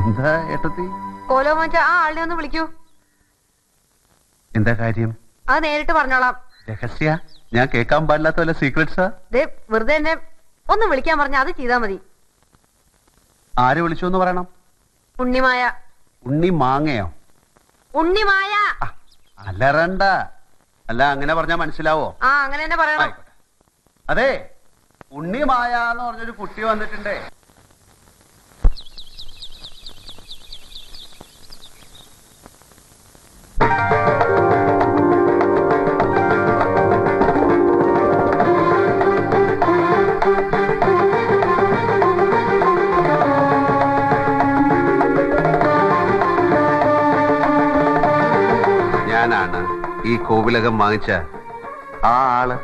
എന്താ ഏട്ടത്തി? കോലോ മച്ച ആ ആളിനെ ഒന്ന് വിളിക്കൂ. എന്താ കാര്യം? അത് നേരിട്ട് പറഞ്ഞോളാം. രഹസ്യ? ഞാൻ കേൾക്കാൻ പാടില്ലാത്ത വല്ല സീക്രട്സാ? വെറുതെ എന്നെ ഒന്ന് വിളിക്കാൻ പറഞ്ഞ അത് ചെയ്താ മതി. ആര് വിളിച്ചു എന്ന് പറയണം? ഉണ്ണിമായ. ഉണ്ണി മാങ്ങയോ? ഉണ്ണിമായ. അലറണ്ട. അല്ല അങ്ങനെ പറഞ്ഞാ മനസ്സിലാവോ? ആ അങ്ങനെ തന്നെ പറയണം. അതെ, ഉണ്ണി മായ എന്ന് പറഞ്ഞൊരു കുട്ടി വന്നിട്ടുണ്ടേ. ഞാനാണ് ഈ കോവിലകം വാങ്ങിച്ച ആ ആള്.